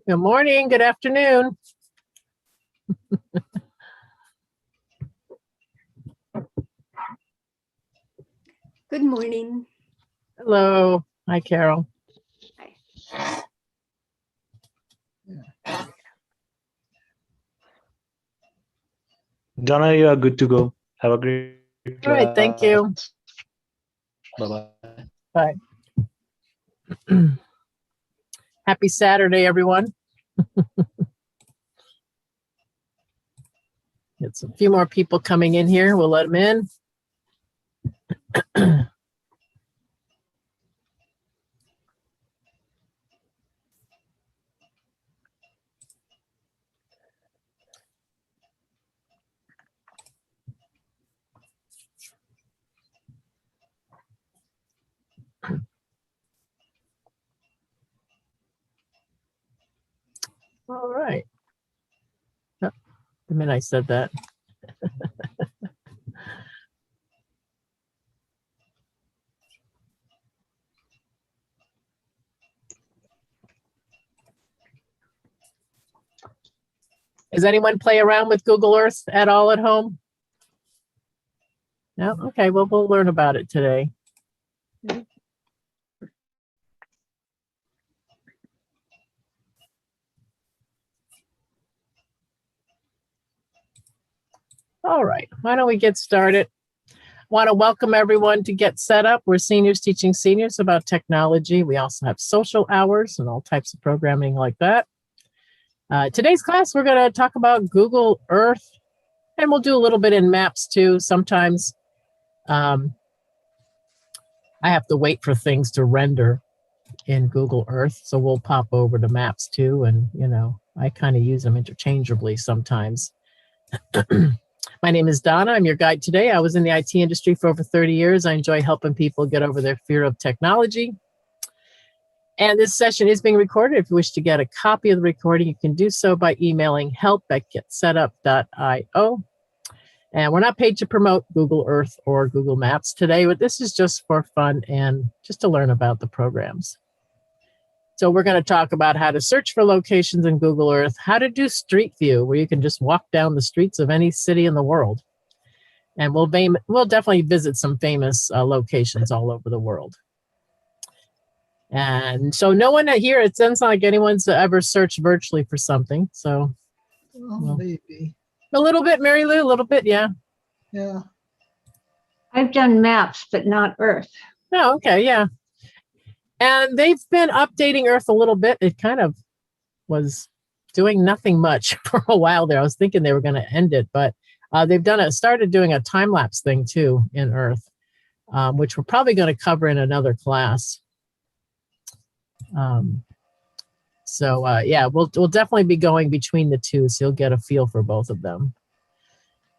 Good morning, good afternoon. Good morning. Hello. Hi, Carol. Hi. Donna, you are good to go. Have a great All right, thank you. Bye-bye. Bye. Happy Saturday, everyone. Get a few more people coming in here. We'll let them in. All right. Oh, the minute I said that. Does anyone play around with Google Earth at all at home? No? Okay, well, we'll learn about it today. All right, why don't we get started? Want to welcome everyone to Get Set Up. We're seniors teaching seniors about technology. We also have social hours and all types of programming like that. Today's class, we're going to talk about Google Earth, and we'll do a little bit in maps too. Sometimes I have to wait for things to render in Google Earth, so we'll pop over to maps too, and I kind of use them interchangeably sometimes. My name is Donna. I'm your guide today. I was in the IT industry for over 30 years. I enjoy helping people get over their fear of technology. And this session is being recorded. If you wish to get a copy of the recording, you can do so by emailing help@getsetup.io. And we're not paid to promote Google Earth or Google Maps today, but this is just for fun and just to learn about the programs. So we're going to talk about how to search for locations in Google Earth, how to do Street View, where you can just walk down the streets of any city in the world. And we'll definitely visit some famous locations all over the world. And so no one here, it sounds like anyone's ever searched virtually for something. So Maybe. a little bit, Mary Lou, a little bit, yeah. Yeah. I've done maps, but not Earth. Oh, okay, yeah. And they've been updating Earth a little bit. It kind of was doing nothing much for a while there. I was thinking they were going to end it, but they've started doing a time-lapse thing too in Earth, which we're probably going to cover in another class. Yeah, we'll definitely be going between the two, so you'll get a feel for both of them.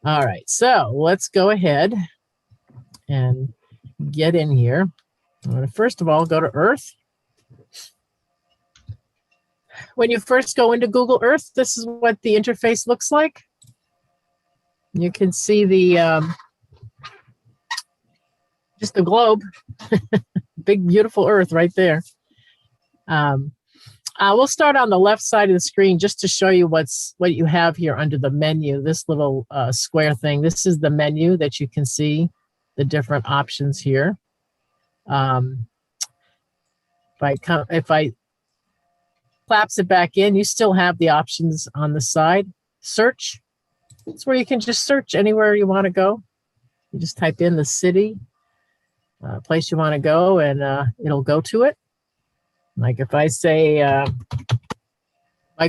All right, so let's go ahead and get in here. I'm going to first of all go to Earth. When you first go into Google Earth, this is what the interface looks like. You can see the just the globe, big beautiful Earth right there. We'll start on the left side of the screen just to show you what you have here under the menu. This little square thing. This is the menu that you can see the different options here. If I collapse it back in, you still have the options on the side. Search. It's where you can just search anywhere you want to go. You just type in the city, place you want to go, and it'll go to it. Like if I say, I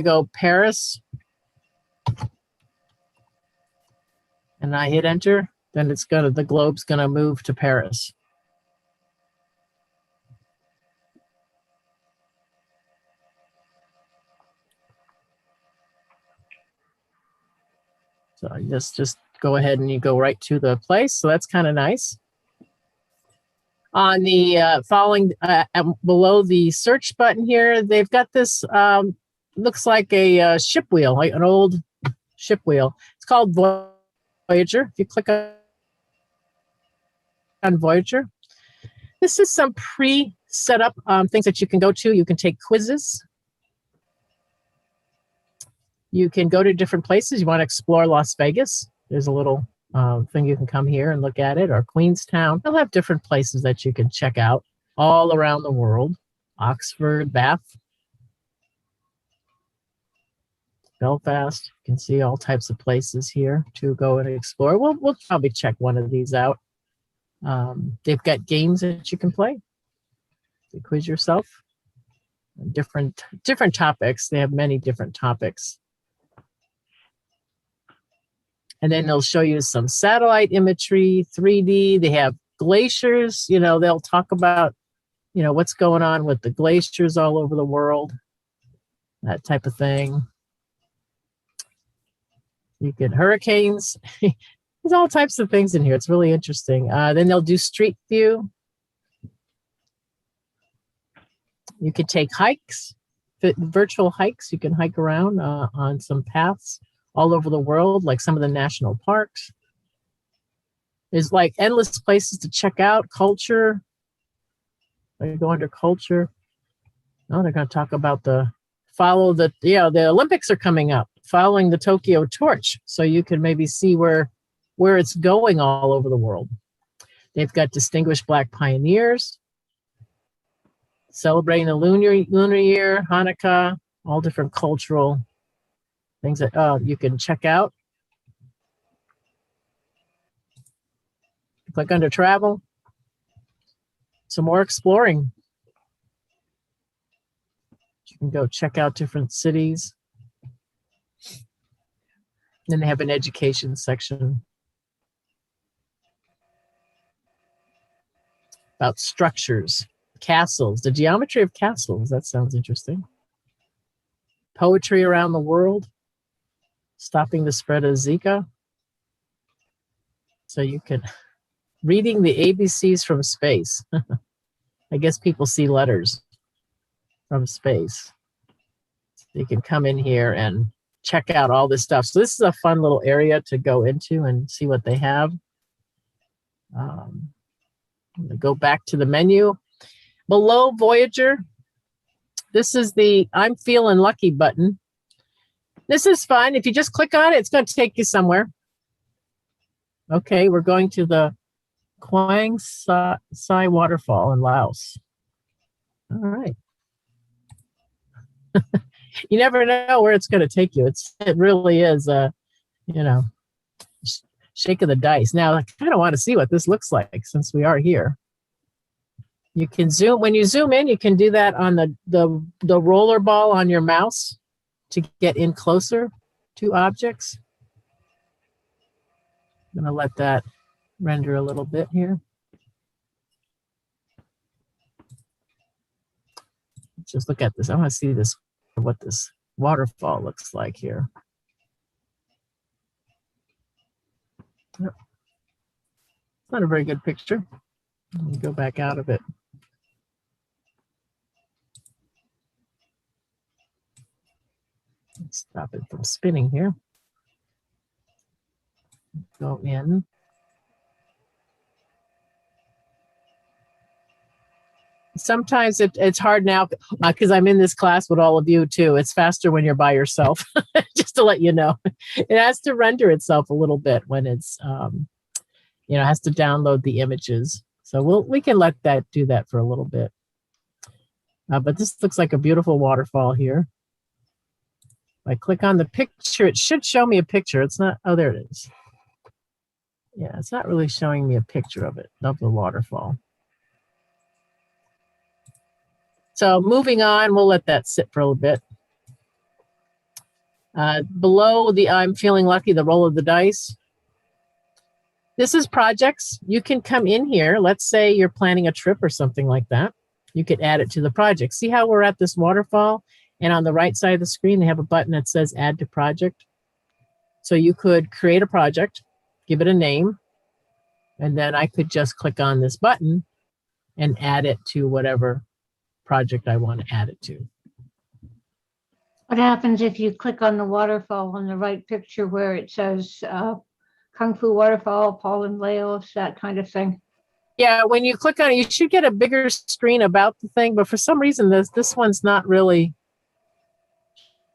go Paris, and I hit enter, then the globe's gonna move to Paris. So you just go ahead and you go right to the place. So that's kind of nice. On the below the search button here, they've got this, looks like a ship wheel, like an old ship wheel. It's called Voyager. If you click on Voyager, this is some pre-set up things that you can go to. You can take quizzes. You can go to different places. You want to explore Las Vegas? There's a little thing you can come here and look at it, or Queenstown. They'll have different places that you can check out all around the world. Oxford, Bath, Belfast. You can see all types of places here to go and explore. We'll probably check one of these out. They've got games that you can play. You quiz yourself. Different topics. They have many different topics. And then they'll show you some satellite imagery, 3D. They have glaciers. They'll talk about, what's going on with the glaciers all over the world, that type of thing. You get hurricanes. There's all types of things in here. It's really interesting. Then they'll do street view. You could take hikes, virtual hikes. You can hike around on some paths all over the world, like some of the national parks. There's like endless places to check out. Culture. They go under culture. Oh, they're going to talk about the Olympics are coming up, following the Tokyo torch. So you can maybe see where it's going all over the world. They've got distinguished Black pioneers, celebrating the lunar year, Hanukkah, all different cultural things that you can check out. Click under travel. Some more exploring. You can go check out different cities. Then they have an education section about structures, castles, the geometry of castles. That sounds interesting. Poetry around the world, stopping the spread of Zika. So you can, reading the ABCs from space. I guess people see letters from space. So you can come in here and check out all this stuff. So this is a fun little area to go into and see what they have. I'm going to go back to the menu. Below Voyager, this is the I'm Feeling Lucky button. This is fun. If you just click on it, it's going to take you somewhere. Okay, we're going to the Quang Sai waterfall in Laos. All right. You never know where it's going to take you. It really is shake of the dice. Now I kind of want to see what this looks like since we are here. You can zoom. When you zoom in, you can do that on the roller ball on your mouse to get in closer to objects. I'm going to let that render a little bit here. Let's just look at this. I want to see what this waterfall looks like here. Yep. It's not a very good picture. Let me go back out of it. Let's stop it from spinning here. Go in. Sometimes it's hard now because I'm in this class with all of you too. It's faster when you're by yourself, just to let you know. It has to render itself a little bit when it's, it has to download the images. So we can let that do that for a little bit. But this looks like a beautiful waterfall here. If I click on the picture, it should show me a picture. It's not, oh, there it is. Yeah, it's not really showing me a picture of it, of the waterfall. So moving on, we'll let that sit for a little bit. Below the I'm Feeling Lucky, the roll of the dice. This is projects. You can come in here. Let's say you're planning a trip or something like that. You could add it to the project. See how we're at this waterfall? And on the right side of the screen, they have a button that says Add to Project. So you could create a project, give it a name, and then I could just click on this button and add it to whatever project I want to add it to. What happens if you click on the waterfall on the right picture where it says Kung Fu Waterfall, Paul and Laos, that kind of thing? Yeah, when you click on it, you should get a bigger screen about the thing, but for some reason, this one's not really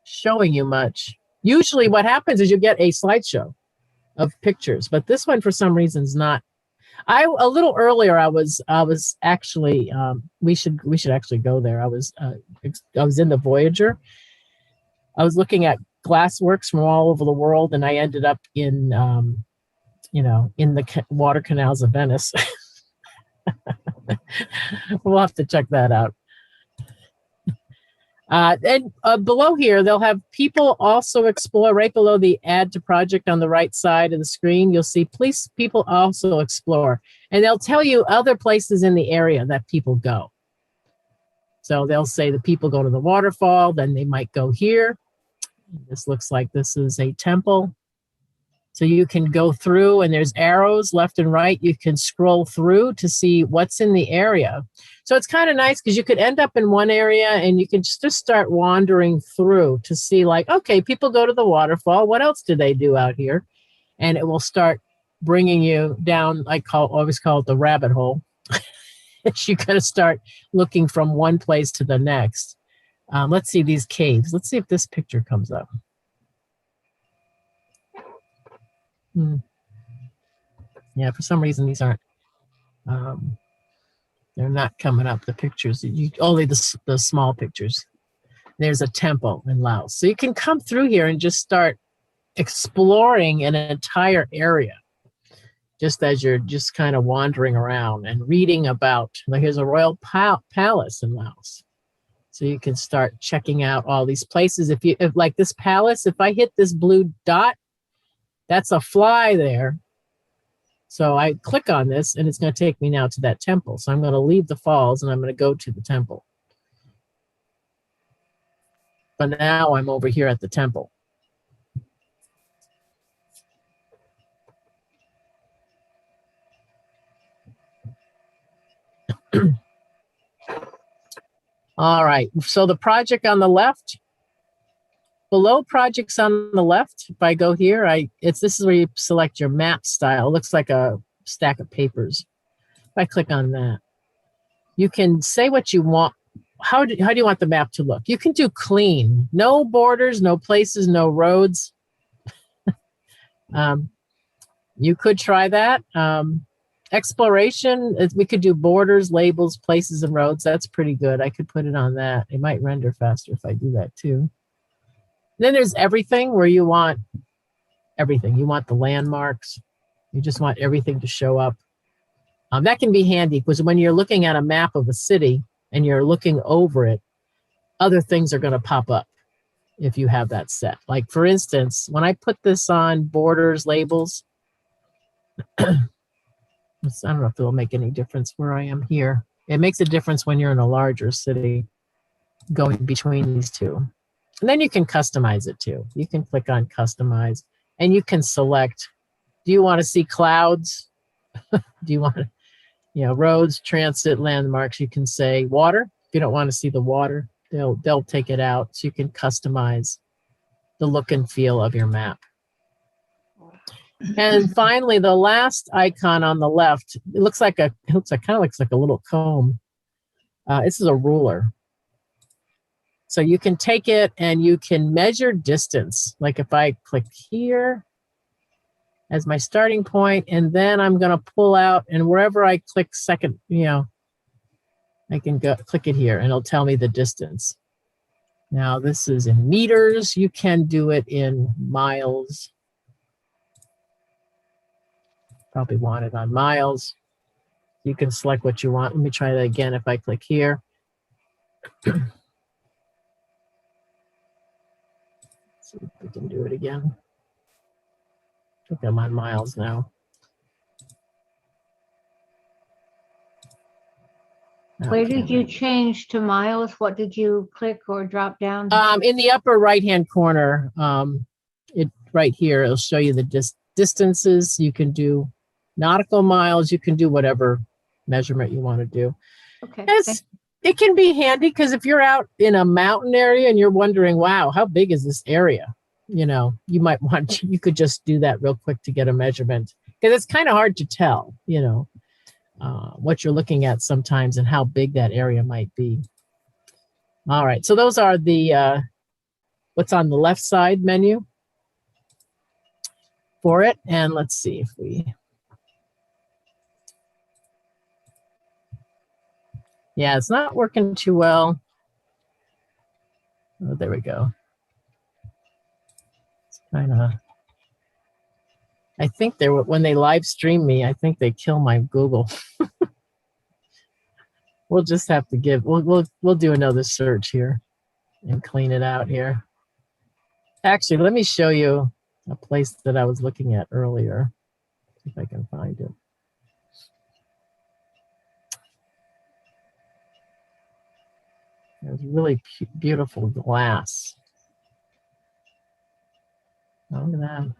showing you much. Usually what happens is you get a slideshow of pictures, but this one for some reason is not. A little earlier I was actually we should actually go there. I was in the Voyager. I was looking at glassworks from all over the world, and I ended up in in the water canals of Venice. We'll have to check that out. And below here, they'll have people also explore. Right below the add to project on the right side of the screen, you'll see please people also explore. And they'll tell you other places in the area that people go. So they'll say the people go to the waterfall, then they might go here. This looks like this is a temple. So you can go through and there's arrows left and right. You can scroll through to see what's in the area. So it's kind of nice because you could end up in one area and you can just start wandering through to see like, okay, people go to the waterfall. What else do they do out here? And it will start bringing you down, always call it the rabbit hole. You got to start looking from one place to the next. Let's see these caves. Let's see if this picture comes up. Yeah, for some reason these aren't. They're not coming up. The pictures, only the small pictures. There's a temple in Laos, so you can come through here and just start exploring an entire area, just as you're just kind of wandering around and reading about. Like here's a royal palace in Laos, so you can start checking out all these places. If like this palace, if I hit this blue dot, that's a fly there. So I click on this and it's going to take me now to that temple. So I'm going to leave the falls and I'm going to go to the temple. But now I'm over here at the temple. All right. So the project on the left, below projects on the left, if I go here, this is where you select your map style. It looks like a stack of papers. If I click on that, you can say what you want. How do you want the map to look? You can do clean, no borders, no places, no roads. You could try that. Exploration, we could do borders, labels, places, and roads. That's pretty good. I could put it on that. It might render faster if I do that too. Then there's everything, where you want everything. You want the landmarks. You just want everything to show up. That can be handy because when you're looking at a map of a city and you're looking over it, other things are going to pop up if you have that set. Like for instance, when I put this on borders, labels, I don't know if it'll make any difference where I am here. It makes a difference when you're in a larger city going between these two. And then you can customize it too. You can click on customize and you can select, do you want to see clouds? Do you want to, roads, transit, landmarks? You can say water. If you don't want to see the water, they'll take it out. So you can customize the look and feel of your map. And finally, the last icon on the left, it kind of looks like a little comb. This is a ruler. So you can take it and you can measure distance. Like if I click here as my starting point, and then I'm going to pull out, and wherever I click second, I can go click it here and it'll tell me the distance. Now this is in meters. You can do it in miles. Probably want it on miles. You can select what you want. Let me try that again if I click here. See if we can do it again. I think I'm on miles now. Where did you change to miles? What did you click or drop down? In the upper right-hand corner, right here, it'll show you the distances. You can do nautical miles. You can do whatever measurement you want to do. Okay. It can be handy because if you're out in a mountain area and you're wondering, wow, how big is this area? You could just do that real quick to get a measurement, because it's kind of hard to tell, what you're looking at sometimes and how big that area might be. All right, so those are the what's on the left side menu. for it. And let's see if we, yeah, it's not working too well. Oh, there we go. It's kind of, I think they were, when they live stream me, I think they kill my Google. We'll just have to give, we'll do another search here and clean it out here. Actually, let me show you a place that I was looking at earlier, if I can find it. There's really beautiful glass. Oh, look at that.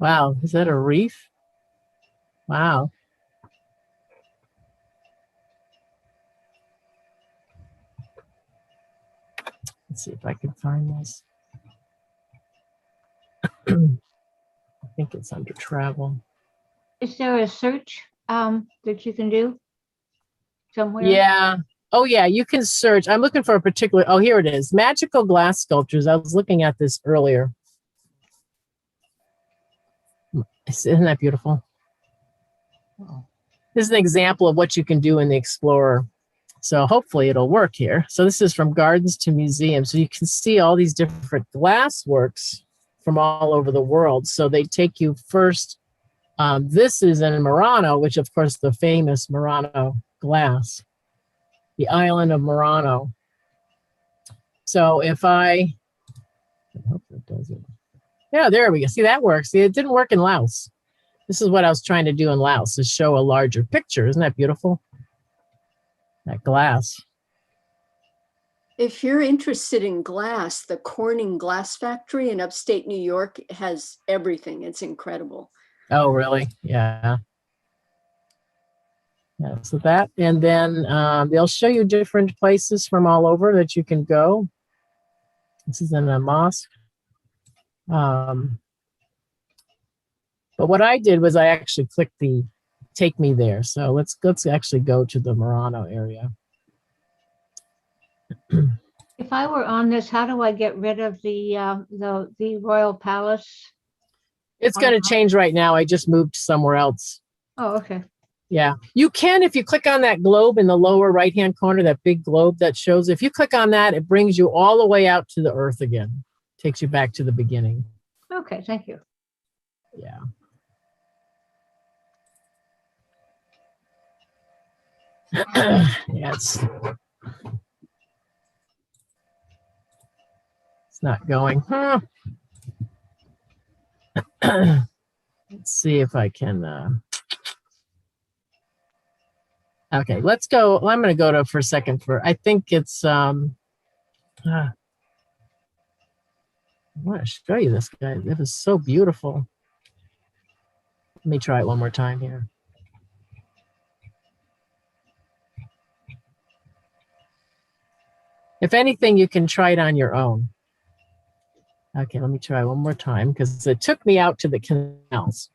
Wow, is that a reef? Wow. Let's see if I can find this. I think it's under travel. Is there a search that you can do somewhere? Yeah. Oh, yeah, you can search. I'm looking for a particular, oh, here it is. Magical glass sculptures. I was looking at this earlier. Isn't that beautiful? Oh, This is an example of what you can do in the Explorer. So hopefully it'll work here. So this is from gardens to museums. So you can see all these different glass works from all over the world. So they take you first. This is in Murano, which of course the famous Murano glass, the island of Murano. So if I hope that does it. Yeah, there we go. See, that works. See, it didn't work in Laos. This is what I was trying to do in Laos, is show a larger picture. Isn't that beautiful? That glass. If you're interested in glass, the Corning Glass Factory in upstate New York has everything. It's incredible. Oh, really? Yeah. Yeah, so that, and then they'll show you different places from all over that you can go. This is in a mosque. But what I did was I actually clicked the take me there. So let's actually go to the Murano area. If I were on this, how do I get rid of the Royal Palace? It's going to change right now. I just moved somewhere else. Oh, okay. Yeah, you can, if you click on that globe in the lower right-hand corner, that big globe that shows, if you click on that, it brings you all the way out to the Earth again. Takes you back to the beginning. Okay, thank you. Yeah. Yeah, it's not going. Huh. Let's see if I can. Okay, let's go. Well, I'm going to go to for a second for. I think it's. I want to show you this guy. It was so beautiful. Let me try it one more time here. If anything, you can try it on your own. Okay, let me try one more time because it took me out to the canals.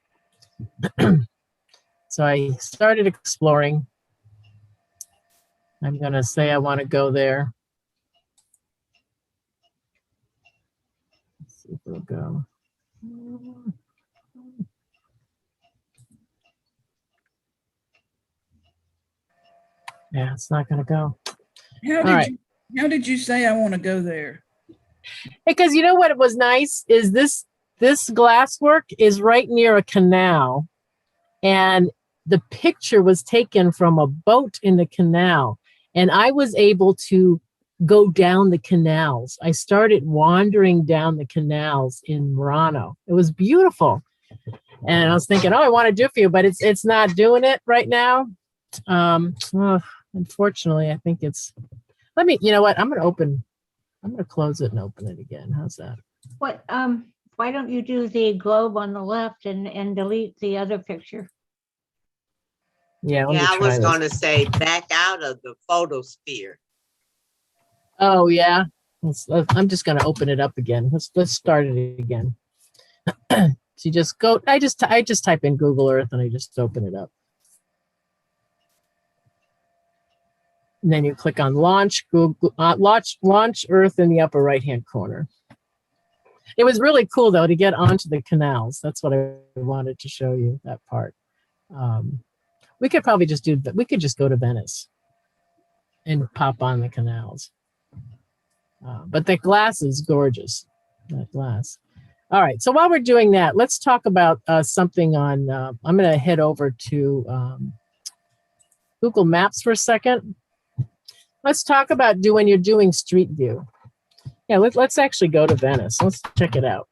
So I started exploring. I'm going to say I want to go there. Let's see if it'll go. Yeah, it's not going to go. How did you say I want to go there? Because you know what was nice is this glasswork is right near a canal, and the picture was taken from a boat in the canal, and I was able to go down the canals. I started wandering down the canals in Murano. It was beautiful, and I was thinking, oh, I want to do it for you, but it's not doing it right now. Unfortunately, I think it's. Let me. You know what? I'm going to close it and open it again. How's that? What? Why don't you do the globe on the left and delete the other picture? Yeah, Yeah, I was going to say back out of the photosphere. Oh yeah, I'm just going to open it up again. Let's start it again. So you just go. I just type in Google Earth and I just open it up. And then you click on launch Google launch Earth in the upper right hand corner. It was really cool though to get onto the canals. That's what I wanted to show you, that part. We could probably just do that. We could just go to Venice and pop on the canals. But the glass is gorgeous, that glass. All right, so while we're doing that, let's talk about something on, I'm gonna head over to Google Maps for a second. Let's talk about when you're doing Street View. Yeah, let's actually go to Venice. Let's check it out.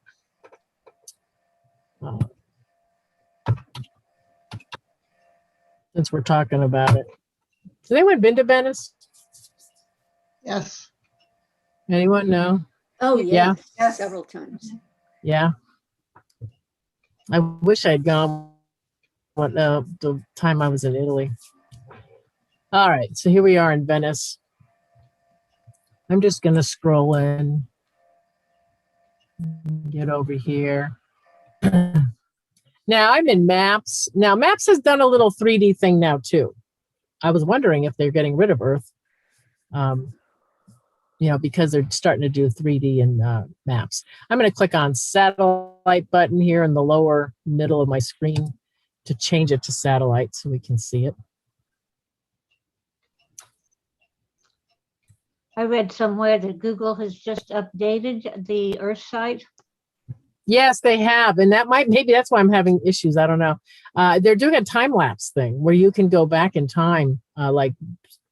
Since we're talking about it. Has anyone been to Venice? Yes. Anyone? No? Oh, Yeah. yes, several times. Yeah. I wish I'd gone the time I was in Italy. All right, so here we are in Venice. I'm just going to scroll in, get over here. Now I'm in Maps. Now Maps has done a little 3D thing now too. I was wondering if they're getting rid of Earth, because they're starting to do 3D in Maps. I'm going to click on satellite button here in the lower middle of my screen to change it to satellite so we can see it. I read somewhere that Google has just updated the Earth site. Yes, they have. And maybe that's why I'm having issues. I don't know. They're doing a time lapse thing where you can go back in time, like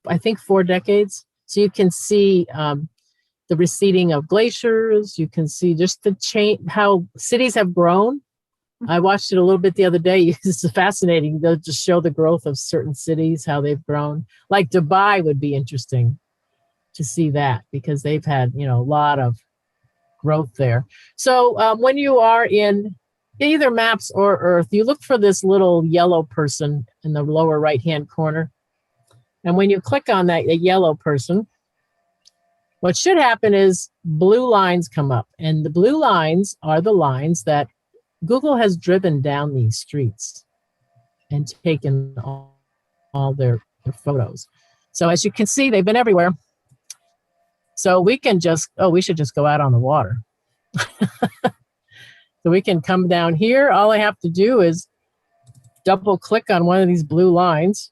I think 4 decades. So you can see the receding of glaciers. You can see just the change, how cities have grown. I watched it a little bit the other day. It's fascinating. They'll just show the growth of certain cities, how they've grown. Like Dubai would be interesting to see that because they've had, a lot of growth there. So when you are in either Maps or Earth, you look for this little yellow person in the lower right-hand corner. And when you click on that yellow person, what should happen is blue lines come up. And the blue lines are the lines that Google has driven down these streets and taken all their photos. So as you can see, they've been everywhere. So we can we should just go out on the water. So we can come down here. All I have to do is double click on one of these blue lines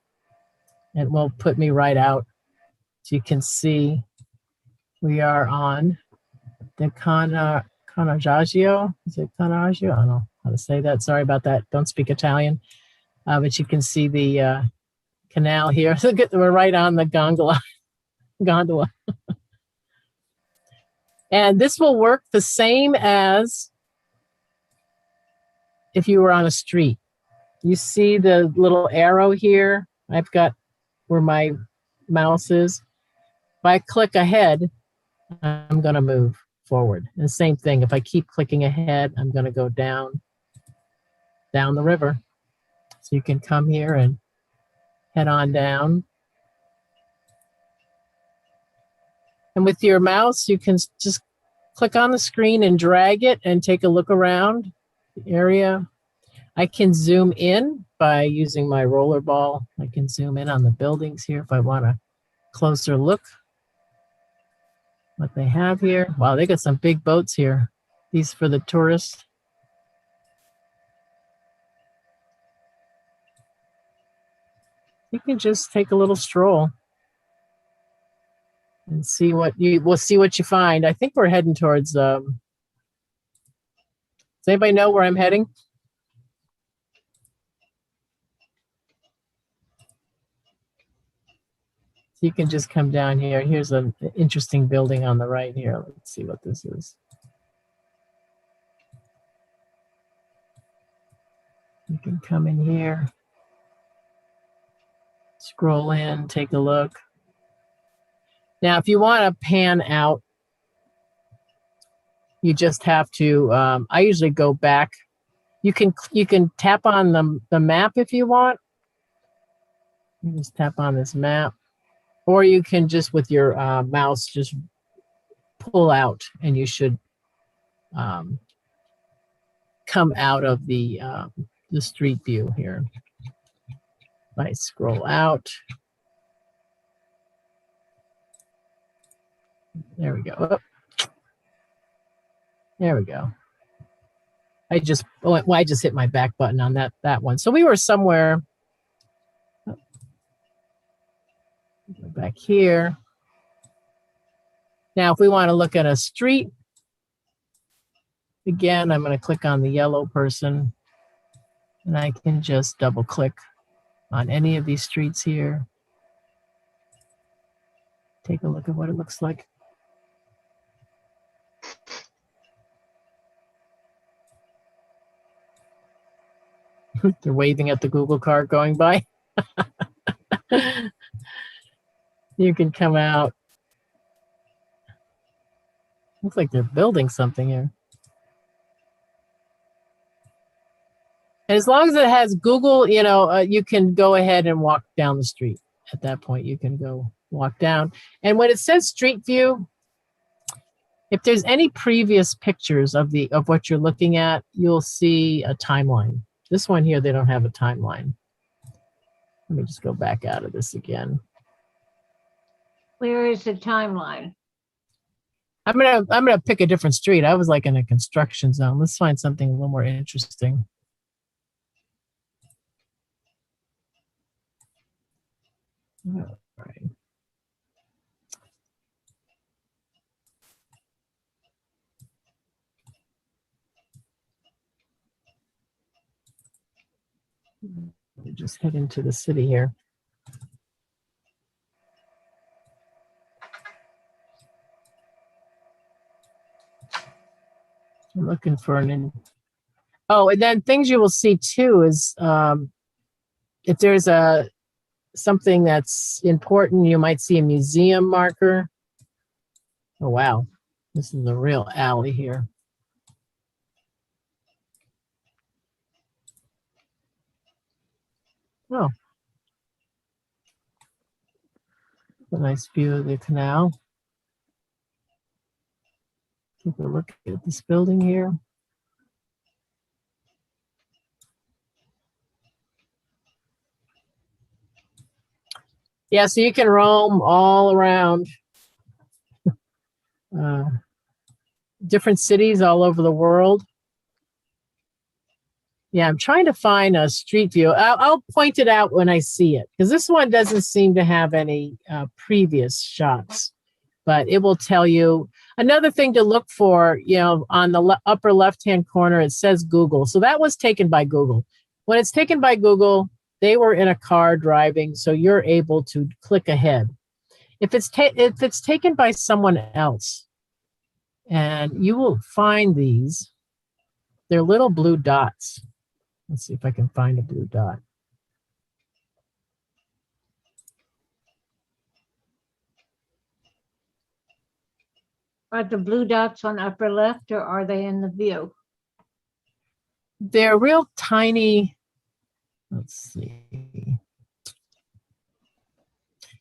and it will put me right out. So you can see we are on the Canaggio. Is it Canaggio? I don't know how to say that. Sorry about that. Don't speak Italian. But you can see the canal here. We're right on the gondola. And this will work the same as if you were on a street. You see the little arrow here? I've got where my mouse is. If I click ahead, I'm going to move forward. And the same thing, if I keep clicking ahead, I'm going to go down the river. So you can come here and head on down. And with your mouse, you can just click on the screen and drag it and take a look around the area. I can zoom in by using my roller ball. I can zoom in on the buildings here if I want a closer look what they have here. Wow, they got some big boats here. These for the tourists. You can just take a little stroll and see what you find. I think we're heading towards, does anybody know where I'm heading? So you can just come down here. Here's an interesting building on the right here. Let's see what this is. You can come in here, scroll in, take a look. Now, if you want to pan out, you just have to, I usually go back. You can tap on the map if you want. You just tap on this map. Or you can just, with your mouse, just pull out and you should come out of the street view here. If I scroll out. There we go. There we go. I just hit my back button on that one. So we were somewhere back here. Now, if we want to look at a street, again, I'm going to click on the yellow person, and I can just double click on any of these streets here. Take a look at what it looks like. They're waving at the Google car going by. You can come out. Looks like they're building something here. And as long as it has Google, you can go ahead and walk down the street. At that point, you can go walk down. And when it says Street View, if there's any previous pictures of what you're looking at, you'll see a timeline. This one here, they don't have a timeline. Let me just go back out of this again. Where is the timeline? I'm gonna pick a different street. I was like in a construction zone. Let's find something a little more interesting. All right. We just head into the city here. I'm looking for and then things you will see too is if there's something that's important, you might see a museum marker. Oh wow, this is a real alley here. Oh, a nice view of the canal. Take a look at this building here. Yeah, so you can roam all around different cities all over the world. Yeah, I'm trying to find a street view. I'll point it out when I see it, because this one doesn't seem to have any previous shots, but it will tell you. Another thing to look for, on the upper left-hand corner, it says Google. So that was taken by Google. When it's taken by Google, they were in a car driving, so you're able to click ahead. If it's taken by someone else, and you will find these, they're little blue dots. Let's see if I can find a blue dot. Are the blue dots on upper left, or are they in the view? They're real tiny. Let's see.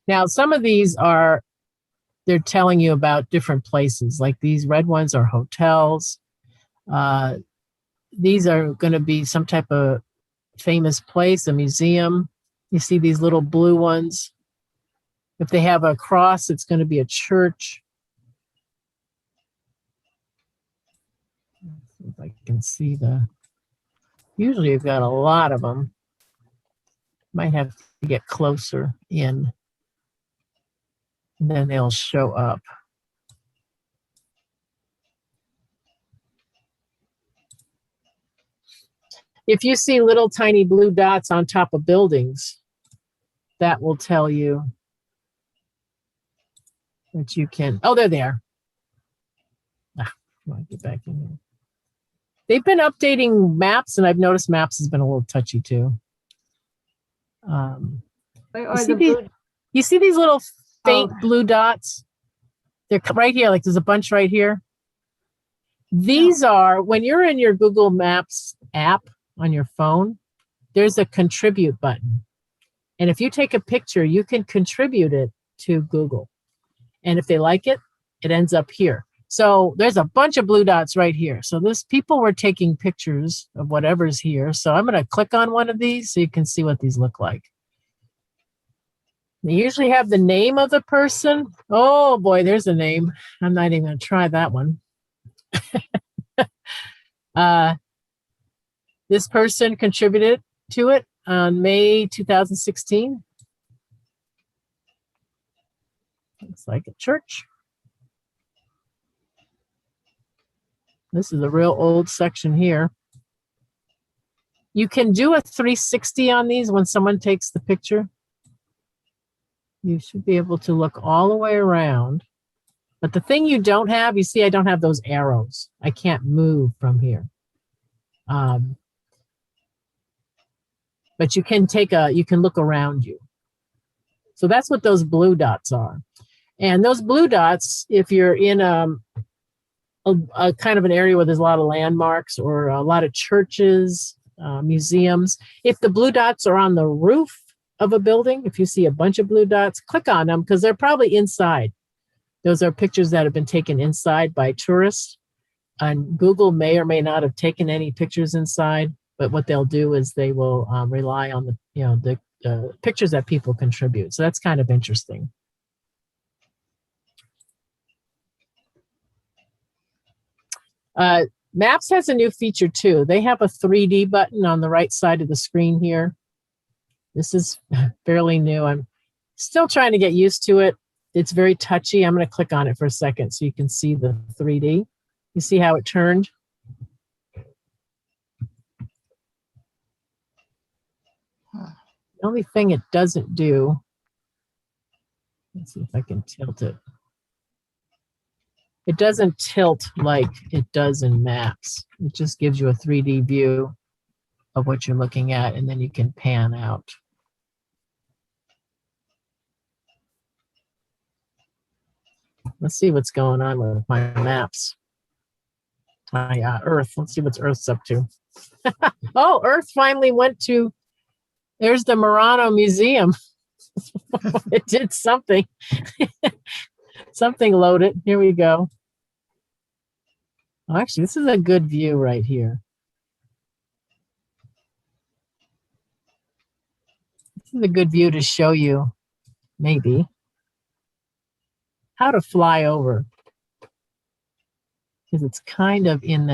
Now, some of these they're telling you about different places. Like these red ones are hotels. These are going to be some type of famous place, a museum. You see these little blue ones. If they have a cross, it's going to be a church. If I can see usually you've got a lot of them. Might have to get closer in, and then they'll show up. If you see little tiny blue dots on top of buildings, that will tell you that you can, they're there. I'll get back in here. They've been updating maps, and I've noticed maps has been a little touchy too. Where are the blue? You see these little faint blue dots? They're right here, like there's a bunch right here. These are, when you're in your Google Maps app on your phone, there's a contribute button. And if you take a picture, you can contribute it to Google. And if they like it, it ends up here. So there's a bunch of blue dots right here. So people were taking pictures of whatever's here. So I'm going to click on one of these so you can see what these look like. They usually have the name of the person. Oh boy, there's a name. I'm not even going to try that one. This person contributed to it on May 2016. Looks like a church. This is a real old section here. You can do a 360 on these when someone takes the picture. You should be able to look all the way around. But the thing you don't have, you see, I don't have those arrows. I can't move from here. But you can you can look around you. So that's what those blue dots are. And those blue dots, if you're in a kind of an area where there's a lot of landmarks or a lot of churches, museums, if the blue dots are on the roof of a building, if you see a bunch of blue dots, click on them because they're probably inside. Those are pictures that have been taken inside by tourists. And Google may or may not have taken any pictures inside, but what they'll do is they will rely on the pictures that people contribute. So that's kind of interesting. Maps has a new feature too. They have a 3D button on the right side of the screen here. This is fairly new. I'm still trying to get used to it. It's very touchy. I'm going to click on it for a second so you can see the 3D. You see how it turned? The only thing it doesn't do, let's see if I can tilt it. It doesn't tilt like it does in maps. It just gives you a 3D view of what you're looking at, and then you can pan out. Let's see what's going on with my maps. My Earth. Let's see what Earth's up to. Oh, Earth finally went to, there's the Murano Museum. It did something. Something loaded. Here we go. Oh, actually, this is a good view right here. This is a good view to show you, maybe, how to fly over. Because it's kind of in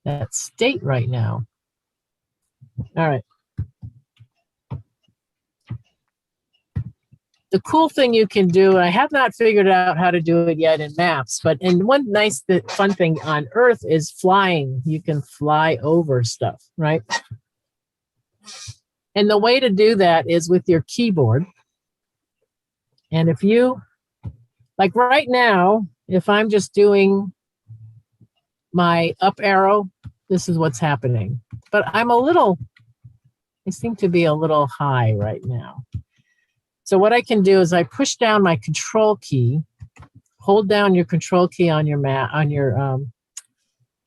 that state right now. All right. The cool thing you can do, I have not figured out how to do it yet in maps, but one nice fun thing on Earth is flying. You can fly over stuff, right? And the way to do that is with your keyboard. And if you, like right now, if I'm just doing my up arrow, this is what's happening. But I seem to be a little high right now. So what I can do is I push down my control key, hold down your control key on your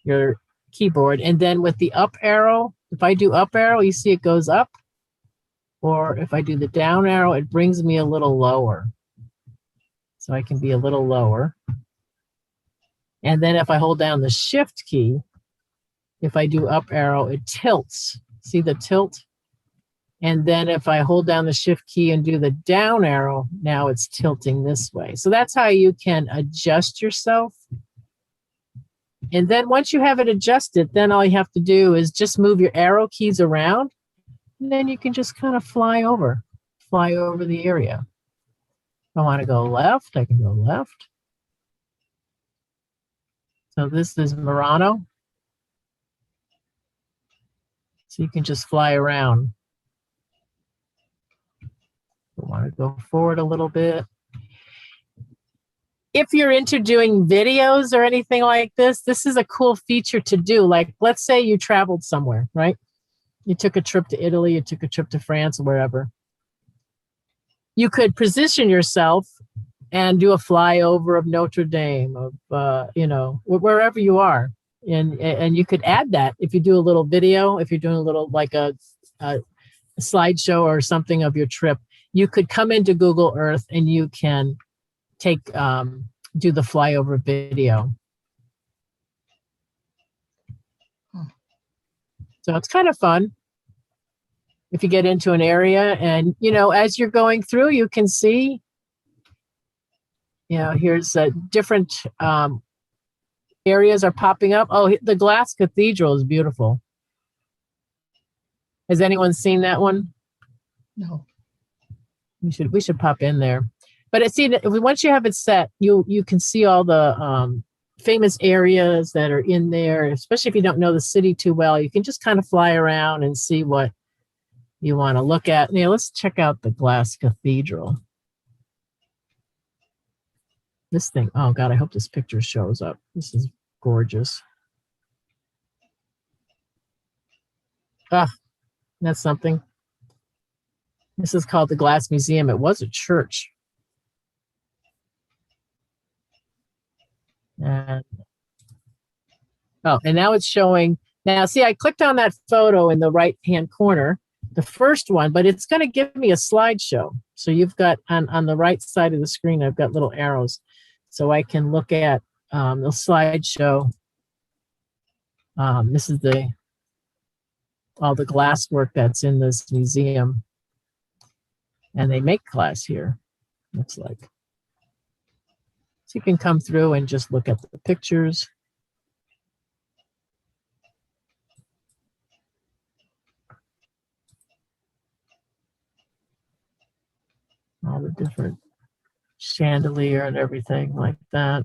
your keyboard, and then with the up arrow, if I do up arrow, you see it goes up, or if I do the down arrow, it brings me a little lower. So I can be a little lower. And then if I hold down the shift key, if I do up arrow, it tilts. See the tilt? And then if I hold down the shift key and do the down arrow, now it's tilting this way. So that's how you can adjust yourself. And then once you have it adjusted, then all you have to do is just move your arrow keys around. And then you can just kind of fly over the area. If I want to go left, I can go left. So this is Murano. So you can just fly around. I want to go forward a little bit. If you're into doing videos or anything like this, this is a cool feature to do. Like, let's say you traveled somewhere, right? You took a trip to Italy, you took a trip to France, or wherever. You could position yourself and do a flyover of Notre Dame, of wherever you are, and you could add that if you do a little video. If you're doing a little like a slideshow or something of your trip, you could come into Google Earth and you can do the flyover video. So it's kind of fun if you get into an area, and as you're going through, you can see, here's a different areas are popping up. Oh, the Glass Cathedral is beautiful. Has anyone seen that one? No. We should pop in there. But once you have it set, you can see all the famous areas that are in there, especially if you don't know the city too well. You can just kind of fly around and see what you want to look at. Now, let's check out the Glass Cathedral. This thing, oh God, I hope this picture shows up. This is gorgeous. Ah, that's something. This is called the Glass Museum. It was a church. And now it's showing. Now, see, I clicked on that photo in the right-hand corner, the first one, but it's going to give me a slideshow. So you've got on the right side of the screen, I've got little arrows. So I can look at the slideshow. This is all the glass work that's in this museum. And they make glass here, looks like. So you can come through and just look at the pictures. All the different chandelier and everything like that.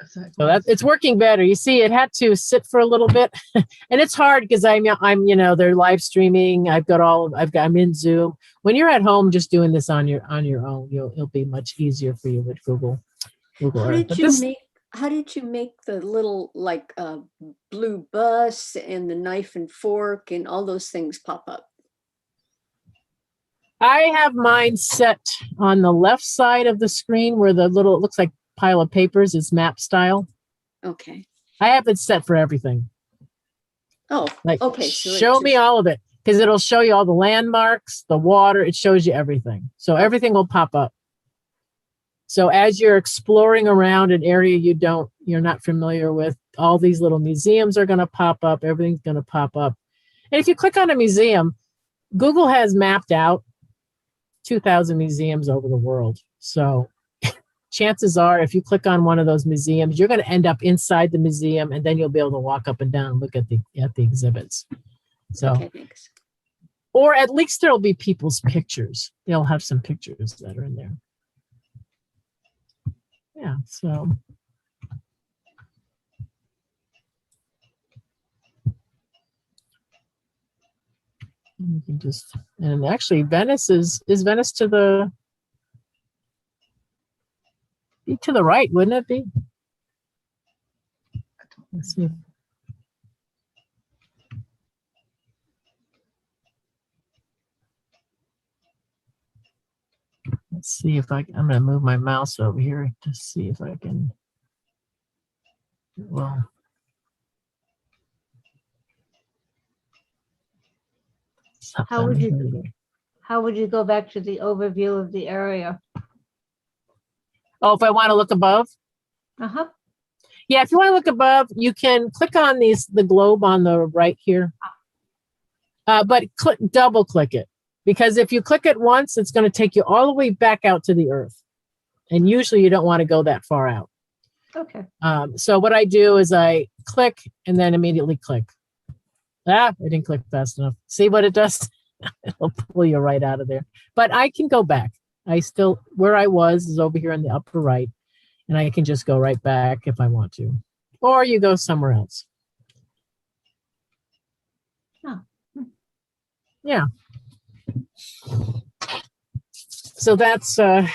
So it's working better. You see, it had to sit for a little bit, and it's hard because I'm they're live streaming. I'm in Zoom. When you're at home, just doing this on your own, it'll be much easier for you with Google Earth. How did you make the little like blue bus and the knife and fork and all those things pop up? I have mine set on the left side of the screen where it looks like pile of papers is map style. Okay. I have it set for everything. Oh, like okay. So show me all of it, because it'll show you all the landmarks, the water. It shows you everything. So everything will pop up. So as you're exploring around an area you're not familiar with, all these little museums are going to pop up. Everything's going to pop up. And if you click on a museum, Google has mapped out 2,000 museums over the world. So chances are, if you click on one of those museums, you're going to end up inside the museum, and then you'll be able to walk up and down and look at the exhibits. So, okay, thanks. Or at least there'll be people's pictures. They'll have some pictures that are in there. Yeah, so. You can just, and actually Venice is Venice to the right, wouldn't it be? Let's see. Let's see if I'm going to move my mouse over here to see if I can. Well. How would you go back to the overview of the area? Oh, if I want to look above? Uh-huh. Yeah, if you want to look above, you can click on the globe on the right here. But double click it, because if you click it once, it's going to take you all the way back out to the Earth. And usually you don't want to go that far out. Okay. So what I do is I click and then immediately click. I didn't click fast enough. See what it does? It'll pull you right out of there. But I can go back. Where I was is over here in the upper right, and I can just go right back if I want to. Or you go somewhere else. Oh. Yeah. So that's, and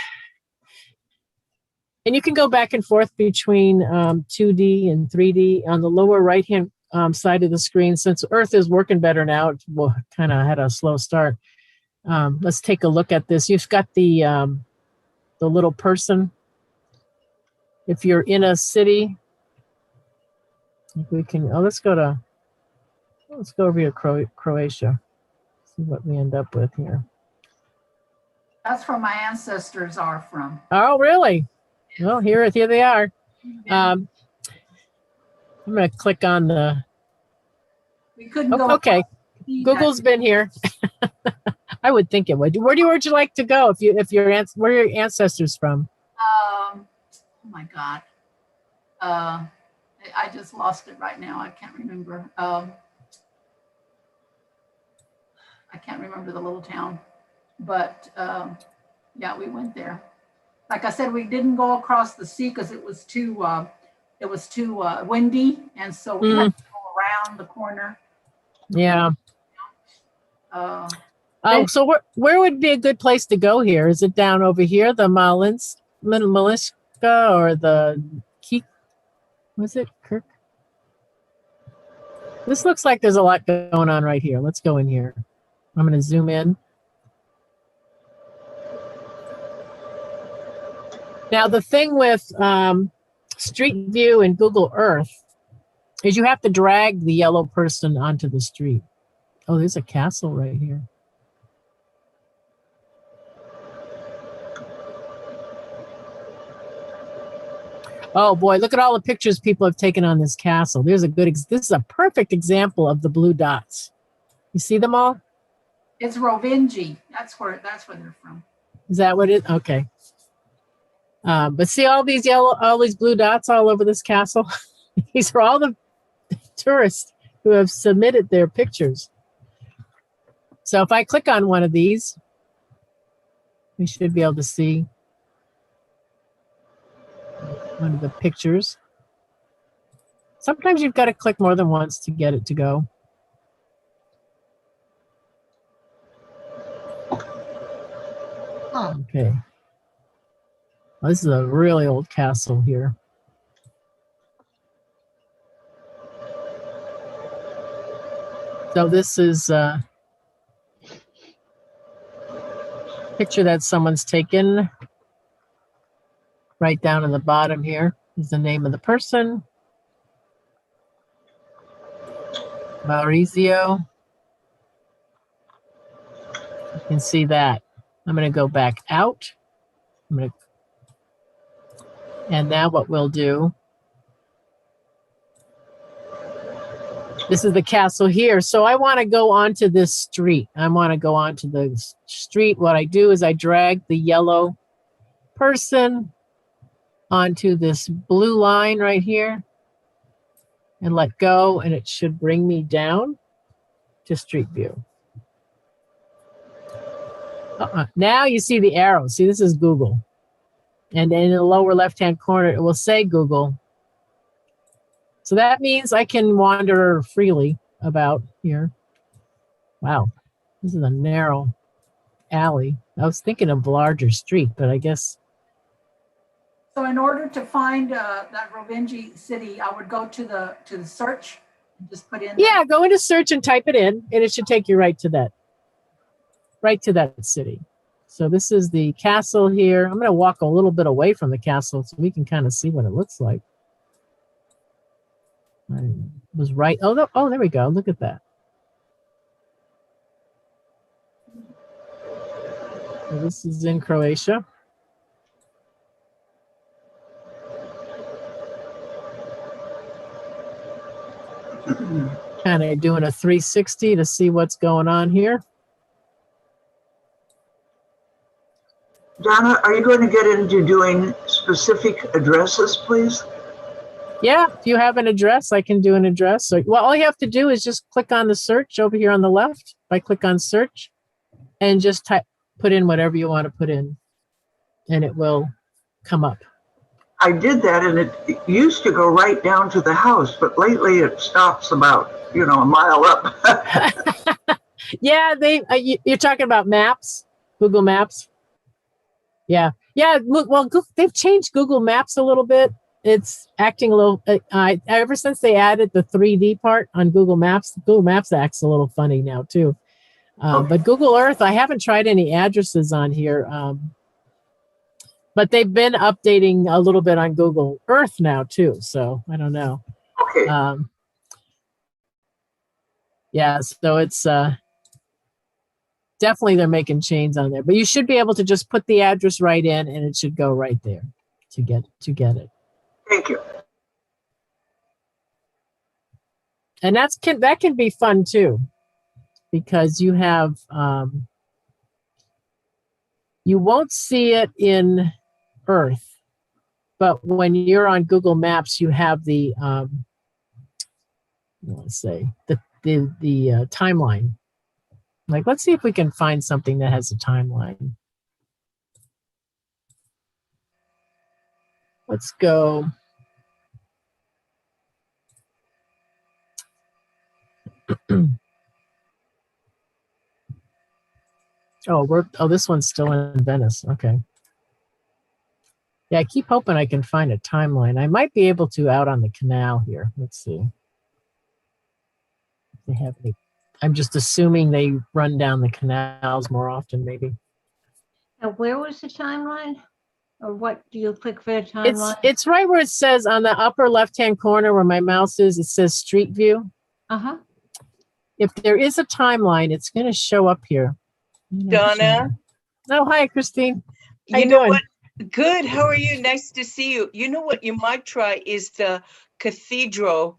you can go back and forth between 2D and 3D on the lower right-hand side of the screen. Since Earth is working better now, it kind of had a slow start. Let's take a look at this. You've got the little person. If you're in a city, we can. Let's go over to Croatia. See what we end up with here. That's where my ancestors are from. Oh, really? Well, here they are. I'm going to click on the. We couldn't go. Okay, Google's been here. I would think it would. Where would you like to go where are your ancestors from? my God. I just lost it right now. I can't remember. I can't remember the little town, but yeah, we went there. Like I said, we didn't go across the sea because it was too windy, and so we had to go around the corner. Yeah. Uh, Oh, so where would be a good place to go here? Is it down over here, the Maliska, or the Keek? Was it Kirk? This looks like there's a lot going on right here. Let's go in here. I'm going to zoom in. Now, the thing with Street View and Google Earth is you have to drag the yellow person onto the street. Oh, there's a castle right here. Oh boy, look at all the pictures people have taken on this castle. This is a perfect example of the blue dots. You see them all? it's Rovinji. That's where they're from. Is that what it? Okay. But see all these blue dots all over this castle? These are all the tourists who have submitted their pictures. So if I click on one of these, we should be able to see one of the pictures. Sometimes you've got to click more than once to get it to go. Huh. Okay. Well, this is a really old castle here. So this is a picture that someone's taken. Right down in the bottom here is the name of the person. Maurizio. You can see that. I'm going to go back out. And now what we'll do, this is the castle here. So I want to go onto this street. I want to go onto the street. What I do is I drag the yellow person onto this blue line right here and let go, and it should bring me down to Street View. Now you see the arrow. See, this is Google. And in the lower left-hand corner, it will say Google. So that means I can wander freely about here. Wow, this is a narrow alley. I was thinking of a larger street, but I guess. So in order to find that Rovinji city, I would go to the search and just put in. Yeah, go into search and type it in, and it should take you right to that city. So this is the castle here. I'm going to walk a little bit away from the castle so we can kind of see what it looks like. I was right. Oh, there we go. Look at that. So this is in Croatia. Kind of doing a 360 to see what's going on here. Donna, are you going to get into doing specific addresses, please? Yeah, if you have an address, I can do an address. So, well, all you have to do is just click on the search over here on the left. If I click on search and just put in whatever you want to put in, and it will come up. I did that, and it used to go right down to the house, but lately it stops about, a mile up. Yeah, you're talking about Maps, Google Maps. Yeah. Well, they've changed Google Maps a little bit. It's acting a little. Ever since they added the 3D part on Google Maps acts a little funny now too. Okay. But Google Earth, I haven't tried any addresses on here. But they've been updating a little bit on Google Earth now too. So I don't know. Okay. Yeah, so it's definitely they're making changes on there. But you should be able to just put the address right in, and it should go right there to get it. Thank you. And that can be fun too, because you have you won't see it in Earth, But when you're on Google Maps, you have the, let's say, the timeline. Like, let's see if we can find something that has a timeline. Let's go. Oh, this one's still in Venice. Okay. Yeah, I keep hoping I can find a timeline. I might be able to out on the canal here. Let's see. If they have any. I'm just assuming they run down the canals more often, maybe. Now, where was the timeline? Or what do you click for the timeline? It's right where it says on the upper left-hand corner where my mouse is, it says Street View. Uh-huh. If there is a timeline, it's going to show up here. Donna. Oh, hi, Christine. How You you know doing? what? Good. How are you? Nice to see you. You know what you might try is the cathedral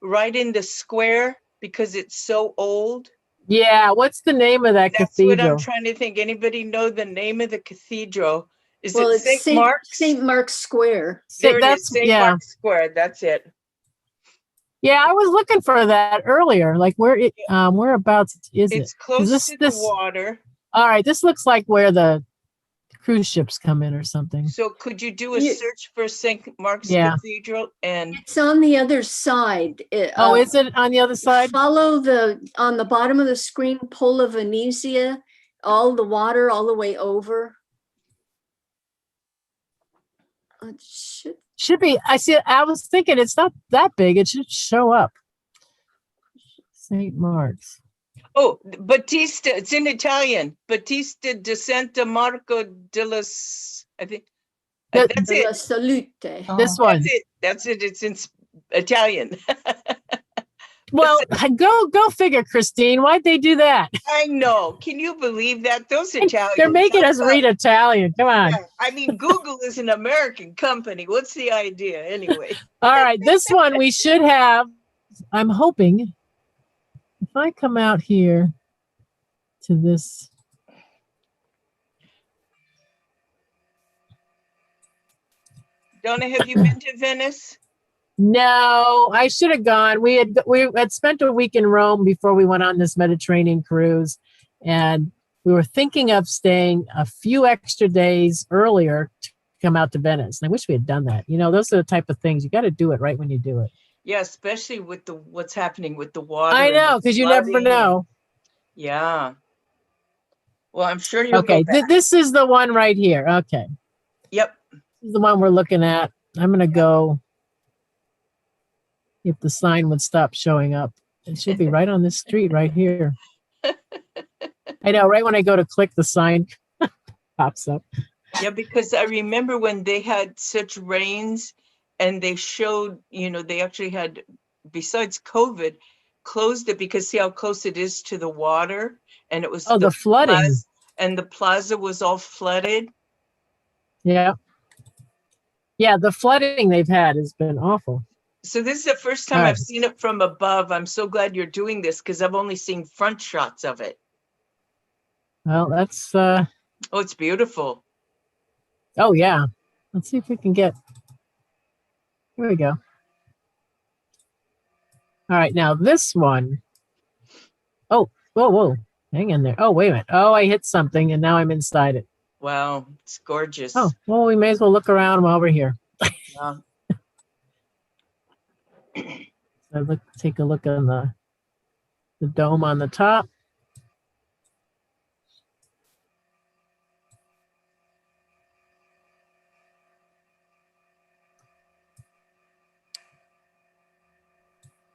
right in the square because it's so old. Yeah, what's the name of that That's what I'm cathedral? trying to think. Anybody know the name of the cathedral? Is Well, it it's St. Mark's? St. Mark's Square. There it That's is, St. yeah. Mark's Square. That's it. Yeah, I was looking for that earlier. Like whereabouts is it? It's close this- to this- the water. All right, this looks like where the cruise ships come in or something. So could you do a You- search for St. Mark's Yeah. Cathedral? And It's on the other side. Oh, is it on the other side? Follow on the bottom of the screen, Pola Venezia, all the water all the way over. It Should be. I see. I was thinking it's not that big. It should show up. St. Mark's. oh, Battista, it's in Italian. Battista di Santa Marco I think That- that's La it. Salute. This one. That's it. That's it. It's in Italian. Well, go figure, Christine. Why'd they do that? I know. Can you believe that? Those Italians. They're making us how about- read Italian. Come on. Yeah, I mean, Google is an American company. What's the idea anyway? All right, this one we should have. I'm hoping if I come out here to this. Donna, have you been to Venice? No, I should have gone. We had spent a week in Rome before we went on this Mediterranean cruise, and we were thinking of staying a few extra days earlier to come out to Venice. And I wish we had done that. You know, those are the type of things you got to do it right when you do it. Yeah, especially with what's happening with the water. I and know, the because you never flooding. know. Yeah. Well, I'm sure you'll Okay, go back. this is the one right here. Okay, Yep. this is the one we're looking at. I'm gonna go. If the sign would stop showing up, it should be right on this street right here. I know, right when I go to click, the sign pops up. Yeah, because I remember when they had such rains and they showed, they actually had, besides COVID, closed it because see how close it is to the water, and it was The flooding. and the plaza was all flooded. Yeah. Yeah, the flooding they've had has been awful. So this is the first time All I've right. seen it from above. I'm so glad you're doing this because I've only seen front shots of it. Well, that's Oh, it's beautiful. oh yeah. Let's see if we can get. Here we go. All right, now this one. Oh, whoa. Hang in there. Oh, wait a minute. Oh, I hit something and now I'm inside it. Wow, it's gorgeous. Oh, well, we may as well look around while we're here. Yeah. So take a look on the dome on the top.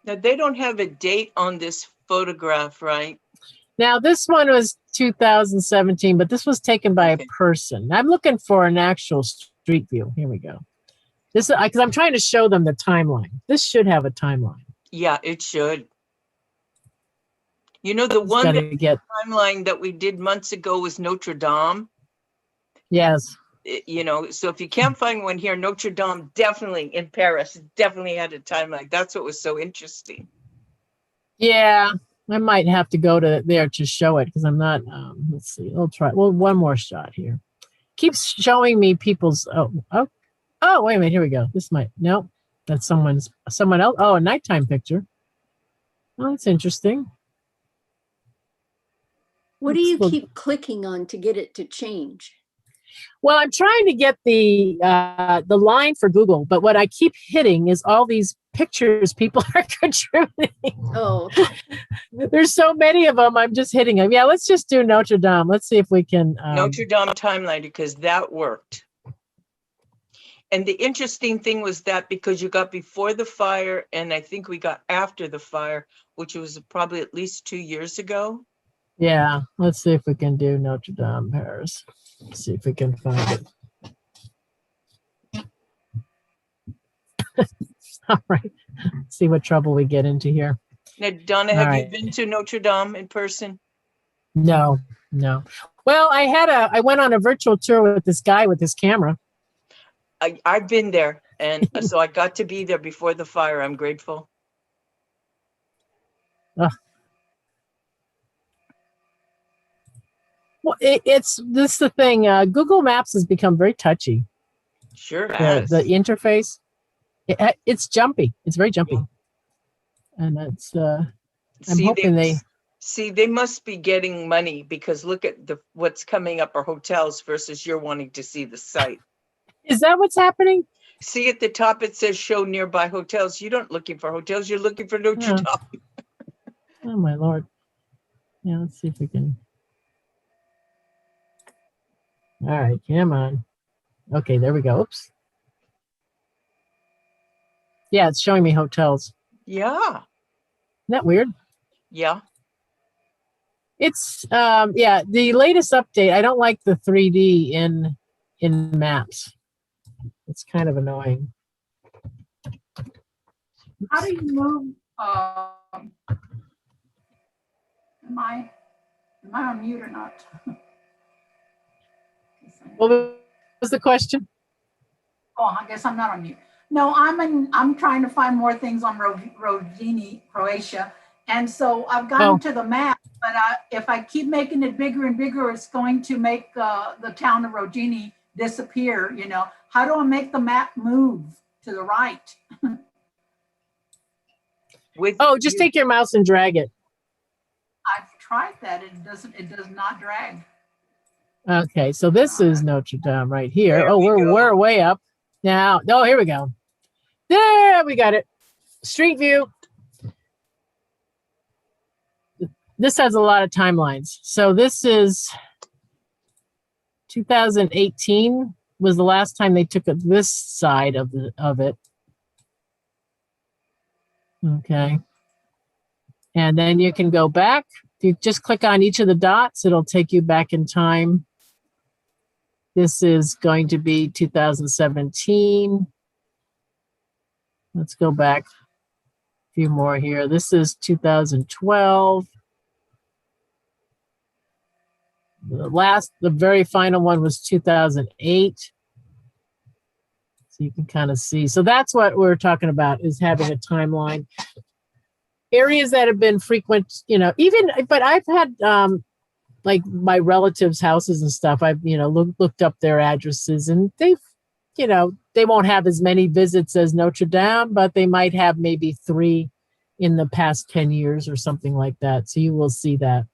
Now they don't have a date on this photograph, right? Now, this one was 2017, but this was taken by Okay. a person. I'm looking for an actual street view. Here we go. This is because I'm trying to show them the timeline. This should have a timeline. Yeah, it should. The one Gotta get timeline that we did months ago was Notre Dame. yes. So if you can't find one here, Notre Dame definitely in Paris definitely had a timeline. That's what was so interesting. Yeah, I might have to go to there to show it because I'm not. Let's see. I'll try. Well, one more shot here. Keeps showing me people's. Oh, Oh, wait a minute. Here we go. This might, no, that's someone else. Oh, a nighttime picture. Oh, that's interesting. What do you Let's look. keep clicking on to get it to change? Well, I'm trying to get the line for Google, but what I keep hitting is all these pictures people are contributing. Oh, okay. There's so many of them. I'm just hitting them. Yeah, let's just do Notre Dame. Let's see if we can. Notre Dame timeline, because that worked. And the interesting thing was that because you got before the fire, and I think we got after the fire, which was probably at least 2 years ago. Yeah, let's see if we can do Notre Dame, Paris. Let's see if we can find it. All right. See what trouble we get into here. Now, Donna, All have right. you been to Notre Dame in person? No. Well, I went on a virtual tour with this guy with his camera. I've been there, and so I got to be there before the fire. I'm grateful. Well, it's this the thing. Google Maps has become very touchy. Sure The has. interface, it's jumpy. It's very jumpy, and it's. I'm hoping they must be getting money, because look at what's coming up are hotels versus you're wanting to see the site. Is that what's happening? See at the top it says show nearby hotels. You're not looking for hotels. You're looking for Notre Dame. Oh my Lord! Yeah, let's see if we can. All right, come on. Okay, there we go. Oops. Yeah, it's showing me hotels. Yeah. Isn't that weird? Yeah. It's yeah, the latest update. I don't like the 3D in maps. It's kind of annoying. How do you move? Am I on mute or not? What was the question? Oh, I guess I'm not on mute. No, I'm trying to find more things on Rodini, Croatia. And so I've gotten to the map, but if I keep making it bigger and bigger, it's going to make the town of Rodini disappear. You know, how do I make the map move to the right? Just take your mouse and drag it. I've tried that. It does not drag. Okay, so this is Notre Dame right here. There we go. We're way up now. Oh, here we go. There we got it. Street view. This has a lot of timelines. So this is 2018 was the last time they took this side of it. Okay. And then you can go back. If you just click on each of the dots, it'll take you back in time. This is going to be 2017. Let's go back a few more here. This is 2012. The very final one was 2008. So you can kind of see. So that's what we're talking about, is having a timeline. Areas that have been frequent, but I've had like my relatives' houses and stuff. I've, looked up their addresses, and they've, they won't have as many visits as Notre Dame, but they might have maybe 3 in the past 10 years or something like that. So you will see that.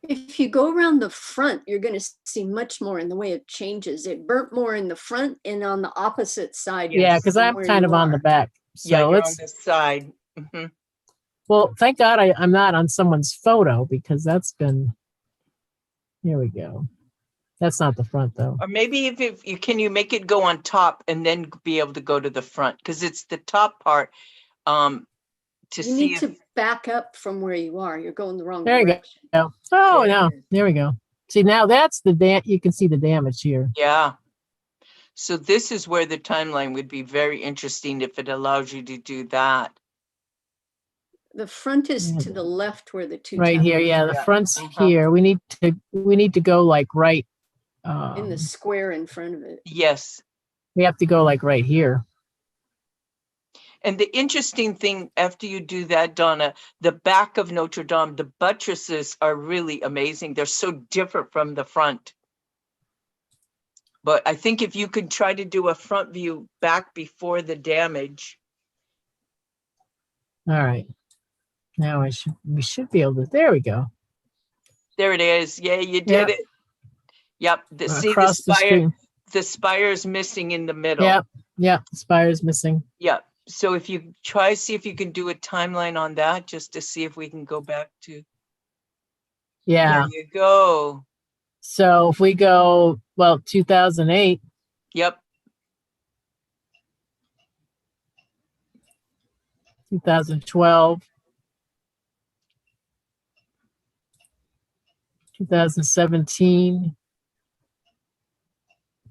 If you go around the front, you're going to see much more in the way of changes. It burnt more in the front and on the opposite side. Yeah, because I'm kind of on the back. So yeah, you're on the side. Mm-hmm. Well, thank God I'm not on someone's photo, because that's been, here we go. That's not the front though. Or maybe if you make it go on top and then be able to go to the front, because it's the top part. You need to back up from where you are. You're going the wrong direction. There you go. Oh, no, there we go. See, now that's you can see the damage here. Yeah. So this is where the timeline would be very interesting if it allows you to do that. The front is to the left where the two right here. Yeah, the front's here. We need to go like right in the square in front of it. Yes. We have to go like right here. And the interesting thing, after you do that, Donna, the back of Notre Dame, the buttresses are really amazing. They're so different from the front. But I think if you could try to do a front view back before the damage. All right. Now we should be able to, there we go. There it is. Yeah, you did Yep. it. Yep. See the Across the spire. stream. The spire's missing in the middle. Yep. Yep. Spire's missing. Yep. So if you try, see if you can do a timeline on that, just to see if we can go back to. Yeah. There you go. So if we go, well, 2008, Yep. 2012, 2017,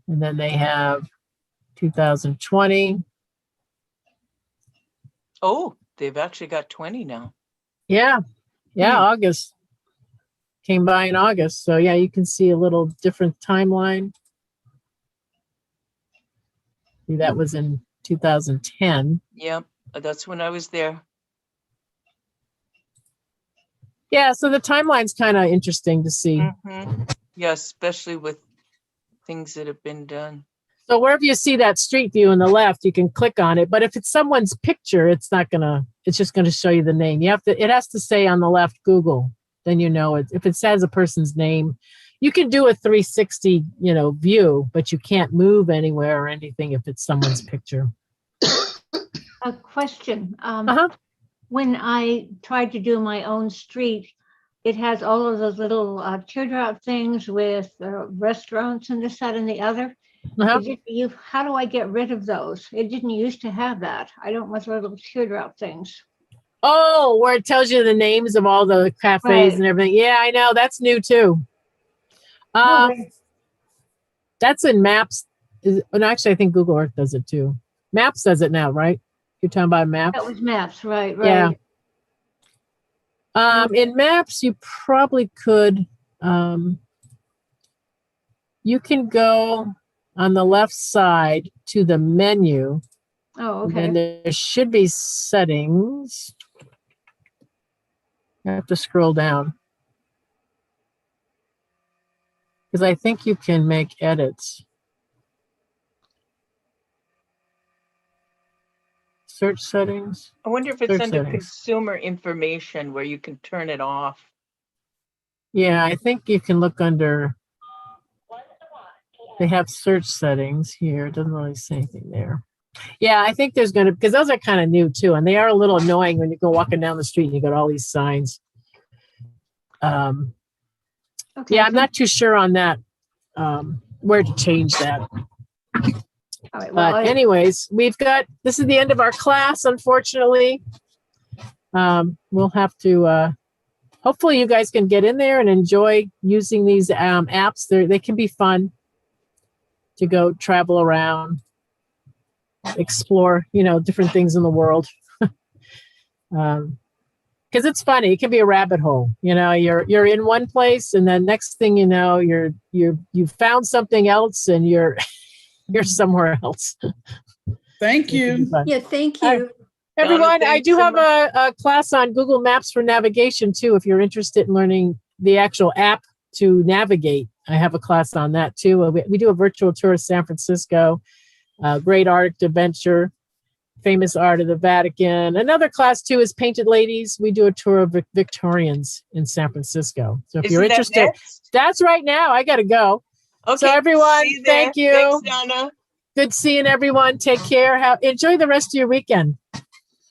and then they have 2020. Oh, they've actually got 20 now. Yeah. Yeah. Hmm. August came by in August. So yeah, you can see a little different timeline. See, that was in 2010. Yep. That's when I was there. Yeah. So the timeline's kind of interesting to see. Mhm. Yeah, especially with things that have been done. So wherever you see that street view on the left, you can click on it. But if it's someone's picture, it's just gonna show you the name. It has to say on the left, Google, then you know it. If it says a person's name, you can do a 360, view, but you can't move anywhere or anything if it's someone's picture. A question. Uh-huh. When I tried to do my own street, it has all of those little teardrop things with restaurants and this, that, and the other. Uh-huh. How do I get rid of those? It didn't used to have that. I don't want the little teardrop things. Oh, where it tells you the names of all the cafes Right. and everything. Yeah, I know. That's new too. No, That's in Maps. Actually, I think Google Earth does it too. Maps does it now, right? You're talking about Maps? that was Maps, right? Yeah. In Maps, you probably could, you can go on the left side to the menu. Oh, And okay. then there should be settings. I have to scroll down. Because I think you can make edits. Search settings. I wonder if it's Search under settings. consumer information where you can turn it off. Yeah, I think you can look under. They have search settings here. It doesn't really say anything there. Yeah, I think there's going to, because those are kind of new too. And they are a little annoying when you go walking down the street and you got all these signs. Okay, Yeah, I'm so- not too sure on that, where to change that. all right, well, But anyways, this is the end of our class, unfortunately. We'll have to, hopefully you guys can get in there and enjoy using these apps. They can be fun to go travel around, explore, different things in the world. Because it's funny, it can be a rabbit hole. You're in one place, and then next thing you know, you found something else, and you're somewhere else. Thank you. Yeah, thank All you. Everyone, I thanks do so have much. a class on Google Maps for navigation too. If you're interested in learning the actual app to navigate, I have a class on that too. We do a virtual tour of San Francisco, Great Art Adventure, Famous Art of the Vatican. Another class too is Painted Ladies. We do a tour of Victorians in San Francisco. So if Isn't you're that interested, next? that's right now. I got to go. Okay. So everyone, see you there. thank you. Thanks, Donna. Good seeing everyone. Take care. Enjoy the rest of your weekend.